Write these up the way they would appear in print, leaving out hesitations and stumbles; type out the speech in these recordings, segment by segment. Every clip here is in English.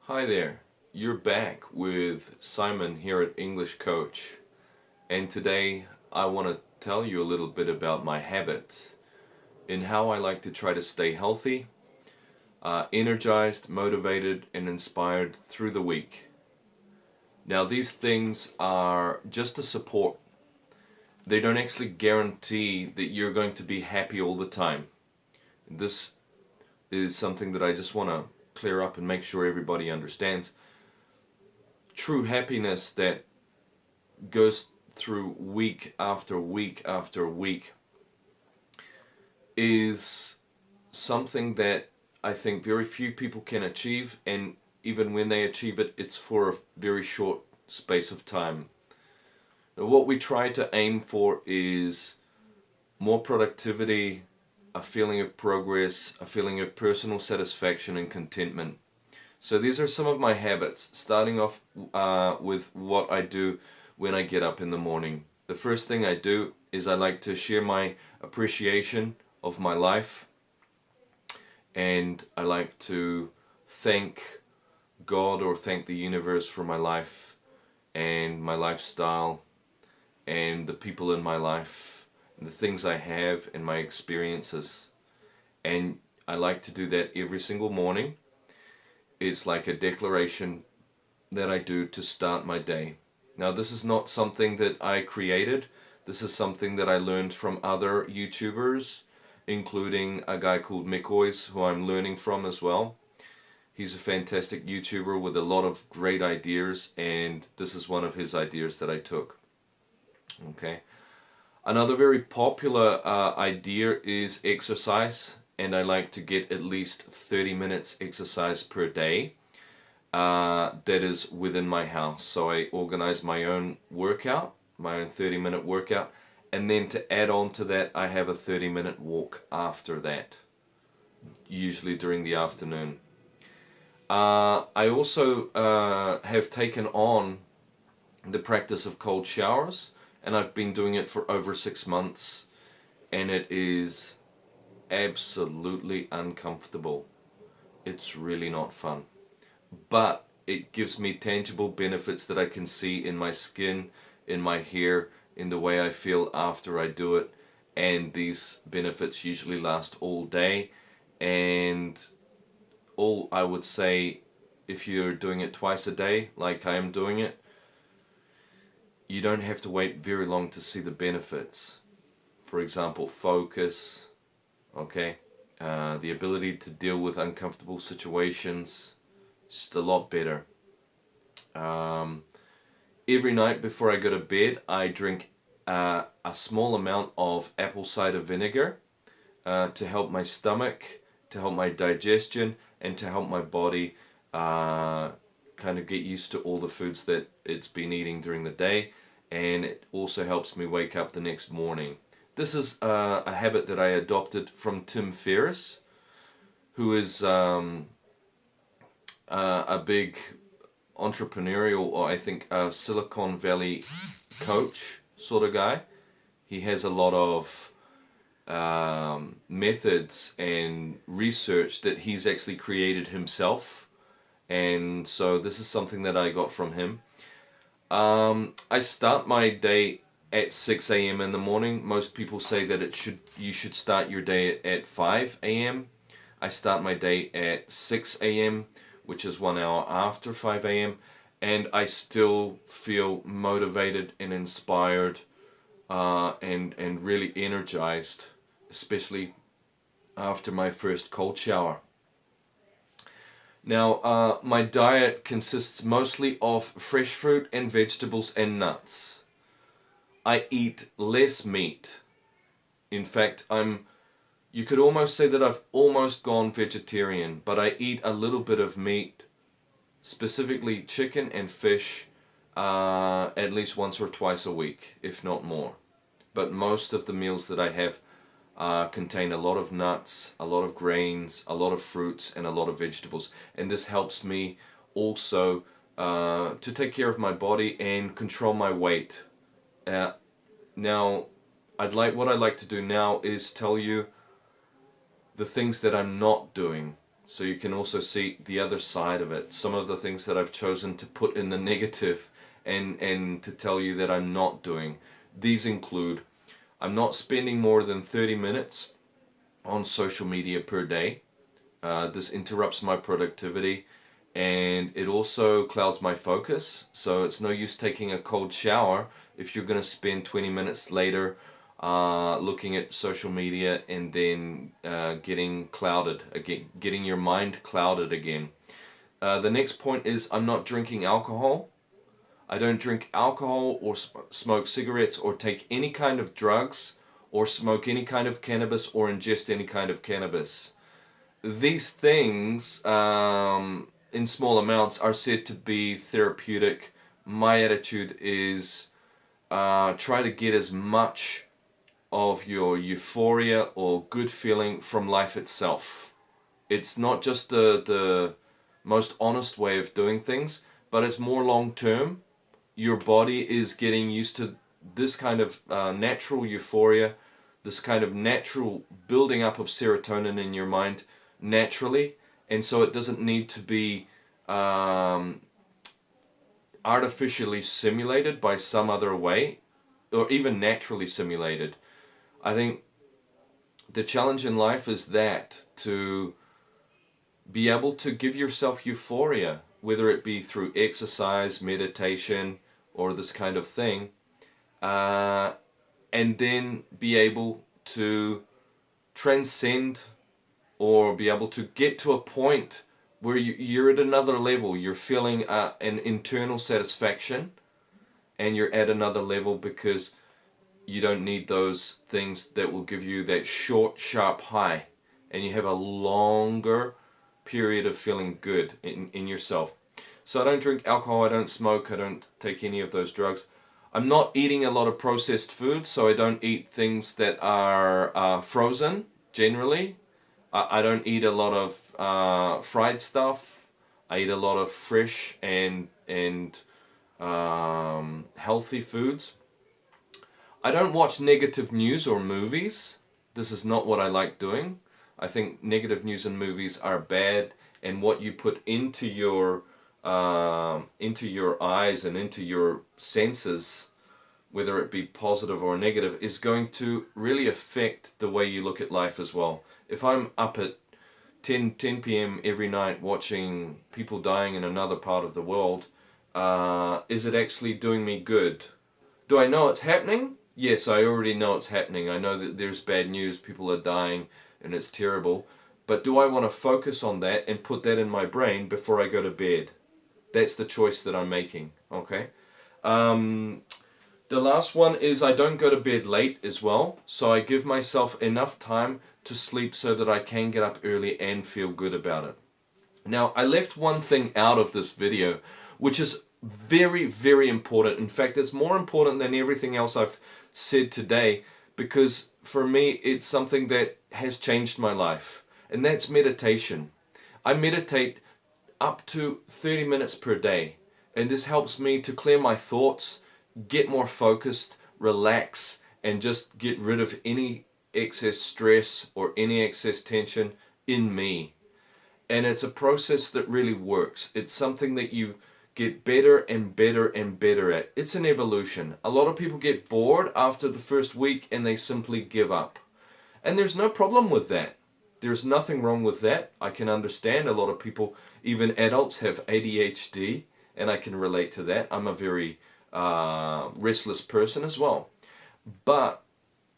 Hi there, you're back with Simon here at English Coach, and today I want to tell you a little bit about my habits and how I like to try to stay healthy, energized, motivated, and inspired through the week. Now, these things are just a support. They don't actually guarantee that you're going to be happy all the time. This is something that I just want to clear up and make sure everybody understands. True happiness that goes through week after week after week is something that I think very few people can achieve, and even when they achieve it, it's for a very short space of time. Now, what we try to aim for is more productivity, a feeling of progress, a feeling of personal satisfaction and contentment. So these are some of my habits, starting off with what I do when I get up in the morning. The first thing I do is I like to share my appreciation of my life, and I like to thank God or thank the universe for my life and my lifestyle and the people in my life and the things I have and my experiences. And I like to do that every single morning. It's like a declaration that I do to start my day. Now, this is not something that I created. This is something that I learned from other YouTubers, including a guy called McCoys, who I'm learning from as well. He's a fantastic YouTuber with a lot of great ideas, and this is one of his ideas that I took. Okay. Another very popular idea is exercise, and I like to get at least 30 minutes exercise per day. That is within my house. So I organize my own workout, my own 30-minute workout, and then to add on to that, I have a 30-minute walk after that, usually during the afternoon. I also have taken on the practice of cold showers, and I've been doing it for over 6 months, and it is absolutely uncomfortable. It's really not fun. But it gives me tangible benefits that I can see in my skin, in my hair, in the way I feel after I do it, and these benefits usually last all day. And all I would say, if you're doing it twice a day like I am doing it, you don't have to wait very long to see the benefits. For example, focus, okay, the ability to deal with uncomfortable situations, just a lot better. Every night before I go to bed, I drink a small amount of apple cider vinegar to help my stomach, to help my digestion, and to help my body kind of get used to all the foods that it's been eating during the day. And it also helps me wake up the next morning. This is a habit that I adopted from Tim Ferriss, who is a big entrepreneurial, or I think a Silicon Valley coach sort of guy. He has a lot of methods and research that he's actually created himself, and so this is something that I got from him. I start my day at 6 a.m. in the morning. Most people say that you should start your day at 5 a.m. I start my day at 6 a.m., which is 1 hour after 5 a.m., and I still feel motivated and inspired and really energized, especially after my first cold shower. Now, my diet consists mostly of fresh fruit and vegetables and nuts. I eat less meat. In fact, you could almost say that I've almost gone vegetarian, but I eat a little bit of meat, specifically chicken and fish, at least once or twice a week, if not more. But most of the meals that I have contain a lot of nuts, a lot of grains, a lot of fruits, and a lot of vegetables. And this helps me also to take care of my body and control my weight. Now, what I'd like to do now is tell you the things that I'm not doing. so you can also see the other side of it. Some of the things that I've chosen to put in the negative and to tell you that I'm not doing. These include, I'm not spending more than 30 minutes on social media per day. This interrupts my productivity, and it also clouds my focus. So it's no use taking a cold shower if you're going to spend 20 minutes later looking at social media and then getting clouded again, getting your mind clouded again. The next point is I'm not drinking alcohol. I don't drink alcohol or smoke cigarettes or take any kind of drugs or smoke any kind of cannabis or ingest any kind of cannabis. These things in small amounts are said to be therapeutic. My attitude is try to get as much of your euphoria or good feeling from life itself. It's not just the most honest way of doing things, but it's more long term. Your body is getting used to this kind of natural euphoria, this kind of natural building up of serotonin in your mind naturally, and so it doesn't need to be artificially simulated by some other way, or even naturally simulated. I think the challenge in life is that, to be able to give yourself euphoria, whether it be through exercise, meditation, or this kind of thing, and then be able to transcend or be able to get to a point where you're at another level. You're feeling an internal satisfaction, and you're at another level because you don't need those things that will give you that short, sharp high, and you have a longer period of feeling good in yourself. So I don't drink alcohol, I don't smoke, I don't take any of those drugs. I'm not eating a lot of processed food, so I don't eat things that are frozen, generally. I don't eat a lot of fried stuff. I eat a lot of fresh and healthy foods. I don't watch negative news or movies. This is not what I like doing. I think negative news and movies are bad, and what you put into your eyes and into your senses, whether it be positive or negative, is going to really affect the way you look at life as well. If I'm up at 10 p.m. every night watching people dying in another part of the world, is it actually doing me good? Do I know it's happening? Yes, I already know it's happening. I know that there's bad news, people are dying, and it's terrible. But do I want to focus on that and put that in my brain before I go to bed? That's the choice that I'm making, okay? The last one is I don't go to bed late as well, so I give myself enough time to sleep so that I can get up early and feel good about it. Now, I left one thing out of this video, which is very, very important. In fact, it's more important than everything else I've said today, because for me, it's something that has changed my life, and that's meditation. I meditate up to 30 minutes per day, and this helps me to clear my thoughts, get more focused, relax, and just get rid of any excess stress or any excess tension in me. And it's a process that really works. It's something that you get better and better and better at. It's an evolution. A lot of people get bored after the first week and they simply give up. And there's no problem with that. There's nothing wrong with that. I can understand a lot of people, even adults, have ADHD, and I can relate to that. I'm a very restless person as well. But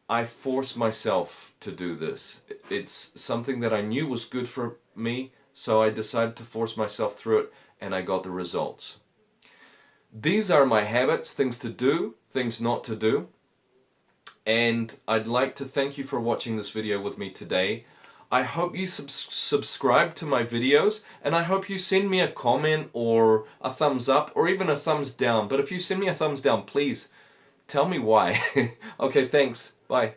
I force myself to do this. It's something that I knew was good for me, so I decided to force myself through it, and I got the results. These are my habits, things to do, things not to do. And I'd like to thank you for watching this video with me today. I hope you subscribe to my videos, and I hope you send me a comment or a thumbs up or even a thumbs down. But if you send me a thumbs down, please tell me why. Okay, thanks. Bye.